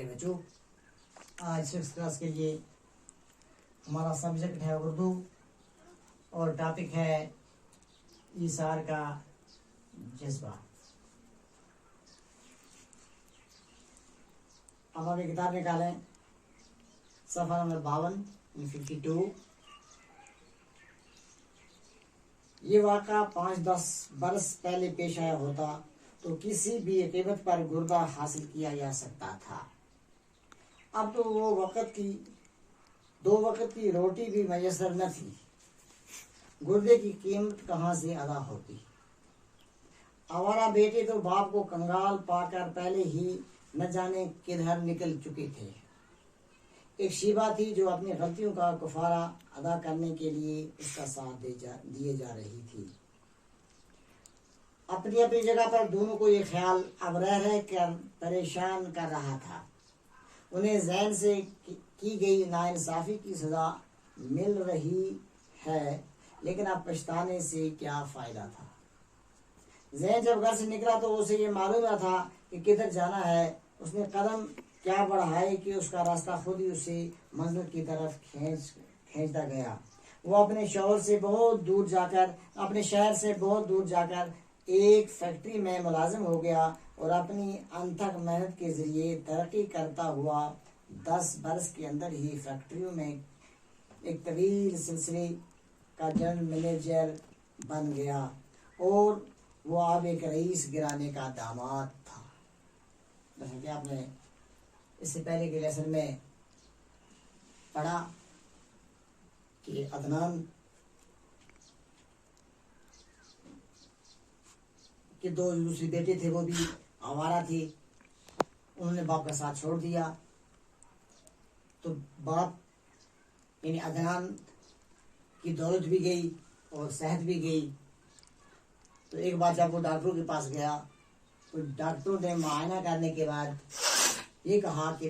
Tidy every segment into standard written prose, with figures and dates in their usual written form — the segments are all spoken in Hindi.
प्यारे बच्चों, आज 6th क्लास के लिए हमारा सब्जेक्ट है उर्दू और टॉपिक है ईसार का जज्बा। अब आप किताब निकालें, सफ़ा नंबर 52 52। ये वाक़ा 5-10 बरस पहले पेश आया होता तो किसी भी कीमत पर गुर्दा हासिल किया जा सकता था। अब तो वो दो वक्त की रोटी भी मैसर न थी, गुर्दे की कीमत कहाँ से अदा होती। आवारा बेटे तो बाप को कंगाल पाकर पहले ही न जाने किधर निकल चुके थे। एक शीबा थी जो अपनी गलतियों का कफारा अदा करने के लिए उसका साथ दिए जा रही थी। अपनी अपनी जगह पर दोनों को ये ख्याल अब रह कर परेशान कर रहा था। उन्हें जैन से की गई नाइंसाफी की सजा मिल रही है, लेकिन अब पछताने से क्या फायदा था। जैन जब घर से निकला तो उसे ये मालूम न था कि किधर जाना है। उसने कदम क्या बढ़ाए कि उसका रास्ता खुद ही उसे मंजिल की तरफ खींचता गया। वो अपने शहर से बहुत दूर जाकर एक फैक्ट्री में मुलाजिम हो गया और अपनी अनथक मेहनत के जरिए तरक्की करता हुआ 10 बरस के अंदर ही फैक्ट्रियों में एक तवील सिलसिले का जनरल मैनेजर बन गया और वो अब एक रईस गिराने का दामाद था। जैसा कि आपने इससे पहले के लेसन में पढ़ा कि अदनान के दो दूसरे बेटे थे, वो भी आवारा थे। उन्होंने बाप का साथ छोड़ दिया तो बाप यानी अदनान की दौलत भी गई और सेहत भी गई। तो एक बार जब वो डॉक्टरों के पास गया तो डॉक्टरों ने मुआयना करने के बाद ये कहा कि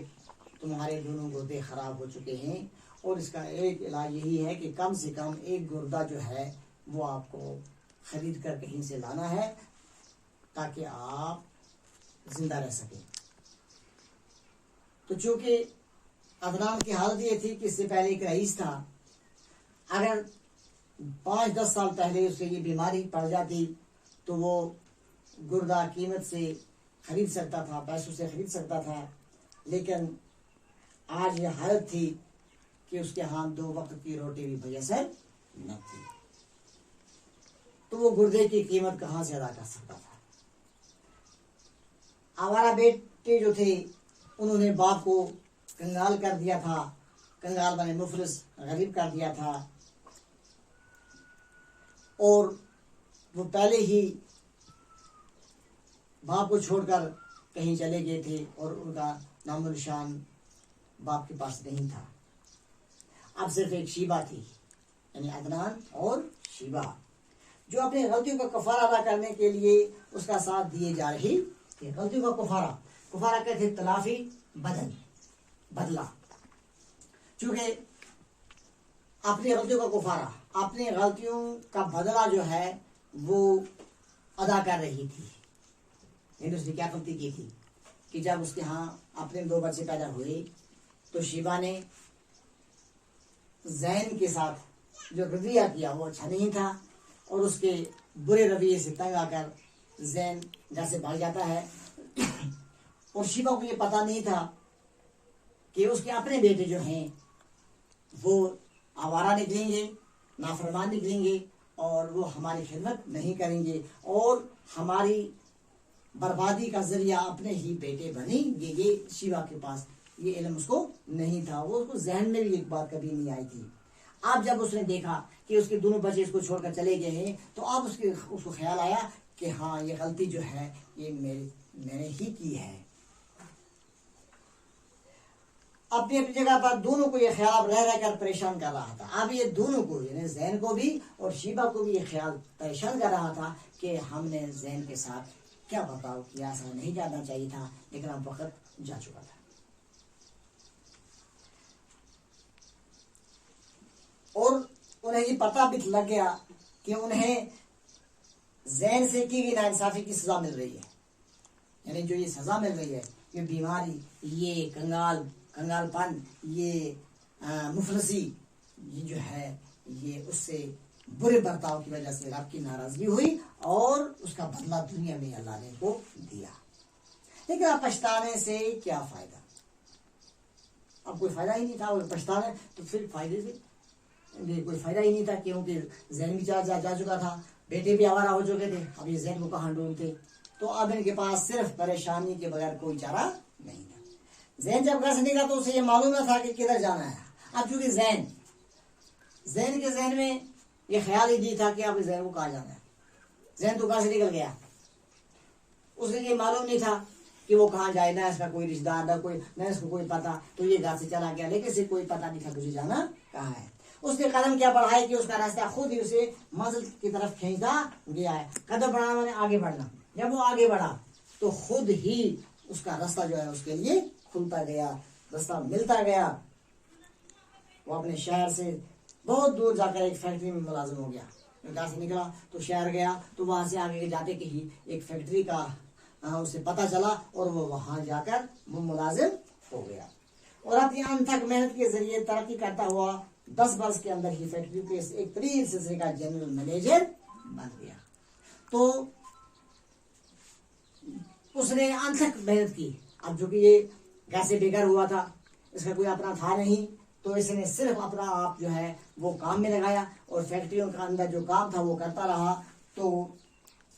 तुम्हारे दोनों गुर्दे खराब हो चुके हैं और इसका एक इलाज यही है कि कम से कम एक गुर्दा जो है वो आपको खरीद कर कहीं से लाना है ताकि आप जिंदा रह सकें। तो चूंकि अदनान की हालत ये थी कि इससे पहले एक रईस था, अगर 5-10 साल पहले उससे ये बीमारी पड़ जाती तो वो गुर्दा कीमत से खरीद सकता था, पैसों से खरीद सकता था। लेकिन आज ये हालत थी कि उसके हाथ 2 वक्त की रोटी भी मैसर न थी, तो वो गुर्दे की कीमत कहाँ से अदा कर सकता था। आवारा बेटे जो थे उन्होंने बाप को कंगाल कर दिया था, कंगाल बने मुफलिस गरीब कर दिया था और वो पहले ही बाप को छोड़कर कहीं चले गए थे और उनका नामो निशान बाप के पास नहीं था। अब सिर्फ एक शीबा थी, यानी अदनान और शीबा, जो अपनी गलतियों का कफारा अदा करने के लिए उसका साथ दिए जा रही थी। गलतियों का कुफारा कहते तलाफी, बदला। चूंकि अपनी गलतियों का कुफारा, अपनी गलतियों का बदला जो है वो अदा कर रही थी। लेकिन उसने क्या गलती की थी कि जब उसके यहाँ अपने 2 बच्चे पैदा हुए तो शिवा ने जैन के साथ जो रवैया किया वो अच्छा नहीं था और उसके बुरे रवैये से तंग आकर जैन घर से भाग जाता है। और शिवा को ये पता नहीं था कि उसके अपने बेटे जो हैं वो आवारा निकलेंगे, नाफरमान निकलेंगे और वो हमारी खिदमत नहीं करेंगे और हमारी बर्बादी का जरिया अपने ही बेटे बनेंगे। ये शिवा के पास ये इल्म उसको नहीं था, वो उसको जहन में भी एक बात कभी नहीं आई थी। अब जब उसने देखा कि उसके दोनों बच्चे इसको छोड़कर चले गए हैं तो अब उसको ख्याल आया कि हाँ, ये गलती जो है ये मैंने ही की है। अपनी अपनी जगह पर दोनों को ये ख्याल रह कर परेशान कर रहा था। अब ये दोनों को, यानी जैन को भी और शीबा को भी ये ख्याल परेशान कर रहा था कि हमने जैन के साथ क्या बर्ताव किया, ऐसा नहीं जाना चाहिए था, लेकिन अब वक्त जा चुका था। और उन्हें ये पता भी लग गया कि उन्हें जैन से की गई नाइंसाफी की सजा मिल रही है, यानी जो ये सजा मिल रही है ये बीमारी, ये कंगालपन, ये मुफलसी, ये जो है ये उससे बुरे बर्ताव की वजह से रब की नाराजगी हुई और उसका बदला दुनिया में अल्लाह ने को दिया। लेकिन अब पछताने से क्या फायदा? अब कोई फायदा ही नहीं था। और पछताने तो फिर फायदे से कोई फायदा ही नहीं था, क्योंकि जैन भी जा चुका था, बेटे भी आवारा हो चुके थे। अब ये जैन को कहाँ ढूंढते? तो अब इनके पास सिर्फ परेशानी के बगैर कोई चारा नहीं था। जैन जब घर से निकला तो उसे ये मालूम न था कि किधर जाना है। अब चूंकि जैन के जहन में ये ख्याल ही नहीं था कि अब जैन को कहाँ जाना है। जैन तो घर से निकल गया, उसे ये मालूम नहीं था कि वो कहाँ जाए, ना इसका कोई रिश्तेदार, ना इसको कोई पता। तो ये घर से चला गया, लेकिन इसे कोई पता नहीं था तुझे जाना कहाँ है। उसने कदम क्या बढ़ाए कि उसका रास्ता खुद ही उसे मंजिल की तरफ खींचता गया है। कदम बढ़ाना मैंने आगे बढ़ना। जब वो आगे बढ़ा तो खुद ही उसका रास्ता जो है उसके लिए खुलता गया, रास्ता मिलता गया। वो अपने शहर से बहुत दूर जाकर एक फैक्ट्री में मुलाजिम हो गया। घर से निकला तो शहर गया, तो वहां से आगे जाते ही एक फैक्ट्री का उसे पता चला और वो वहां जाकर वो मुलाजिम हो गया और अपनी अनथक मेहनत के जरिए तरक्की करता हुआ 10 वर्ष के अंदर ही फैक्ट्री के एक तरीन सिलसिले का जनरल मैनेजर बन गया। तो उसने अनथक मेहनत की। अब जो कि ये घर से बेघर हुआ था, इसका कोई अपना था नहीं, तो इसने सिर्फ अपना आप जो है वो काम में लगाया और फैक्ट्रियों के अंदर जो काम था वो करता रहा। तो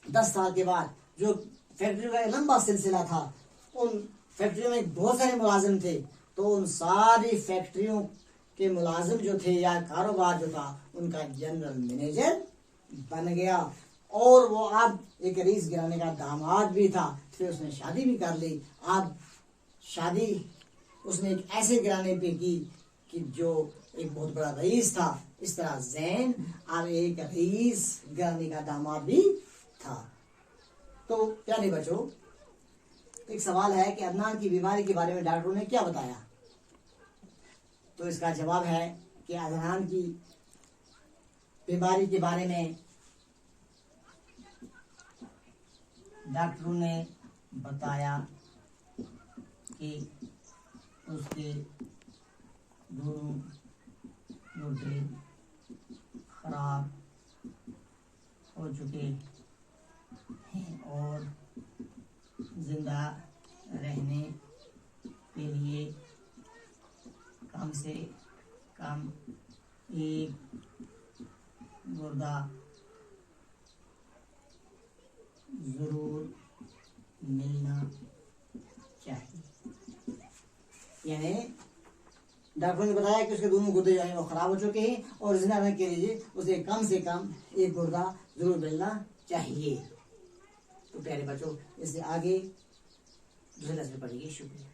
10 साल के बाद जो फैक्ट्रियों का लंबा सिलसिला था, उन फैक्ट्रियों में बहुत सारे मुलाजिम थे, तो उन सारी फैक्ट्रियों के मुलाजिम जो थे या कारोबार जो था उनका जनरल मैनेजर बन गया। और वो अब एक रईस गिराने का दामाद भी था। फिर उसने शादी भी कर ली। अब शादी उसने एक ऐसे गिराने पे की कि जो एक बहुत बड़ा रईस था। इस तरह जैन अब एक रईस गिराने का दामाद भी था। तो प्यारे बच्चों, एक सवाल है कि अदनान की बीमारी के बारे में डॉक्टरों ने क्या बताया? तो इसका जवाब है कि अदनान की बीमारी के बारे में डॉक्टरों ने बताया कि उसके दोनों गुर्दे खराब हो चुके हैं और जिंदा रहने के लिए कम से कम एक गुर्दा जरूर मिलना चाहिए। यानी डॉक्टर ने बताया कि उसके दोनों गुर्दे जो है वो खराब हो चुके हैं और जिंदा रहने के लिए उसे कम से कम एक गुर्दा जरूर मिलना चाहिए। तो प्यारे बच्चों, इससे आगे दूसरे लेसन पढ़ेंगे। शुक्रिया।